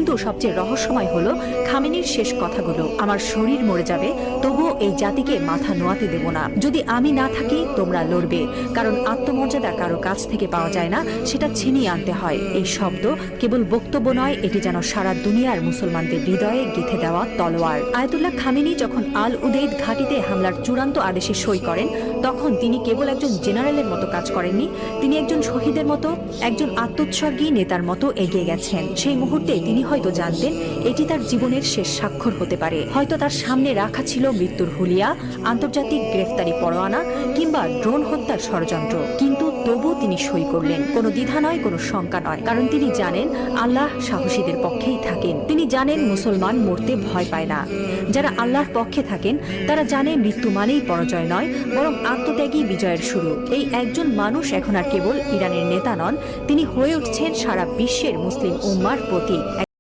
কিন্তু সবচেয়ে রহস্যময় হলো খামেনির শেষ কথাগুলো, আমার শরীর মরে যাবে তবুও এই জাতিকে মাথা নোয়াতে দেব না। যদি আমি না থাকি তোমরা লড়বে, কারণ আত্মমর্যাদা কারো কাছ থেকে পাওয়া যায় না, সেটা ছিনিয়ে আনতে হয়। এই শব্দ কেবল বক্তব্য নয়, এটি যেন সারা দুনিয়ার মুসলমানদের হৃদয়ে গেঁথে দেওয়া তলোয়ার। আয়াতুল্লাহ খামেনি যখন আল উদেইদ ঘাঁটিতে হামলার চূড়ান্ত আদেশে সই করেন, তখন তিনি কেবল একজন জেনারেলের মতো কাজ করেননি, তিনি একজন শহীদের মতো, একজন আত্মোৎসর্গী নেতার মতো এগিয়ে গেছেন। সেই মুহূর্তে তিনি হয়তো জানতেন এটি তার জীবনের শেষ স্বাক্ষর হতে পারে। হয়তো তার সামনে রাখা ছিল মৃত্যুর হুলিয়া, আন্তর্জাতিক গ্রেফতারি পরোয়ানা কিংবা ড্রোন হত্যার ষড়যন্ত্র, কিন্তু তবু তিনি সই করলেন। কোনো দ্বিধা নয়, কোনো শঙ্কা নয়, কারণ তিনি জানেন আল্লাহ সাহসীদের পক্ষেই থাকেন। তিনি জানেন মুসলমান মরতে ভয় পায় না। যারা আল্লাহর পক্ষে থাকেন তারা জানে মৃত্যু মানেই পরাজয় নয়, বরং আত্মত্যাগী বিজয়ের শুরু। এই একজন মানুষ এখন আর কেবল ইরানের নেতা নন, তিনি হয়ে উঠছেন সারা বিশ্বের মুসলিম উম্মার প্রতীক।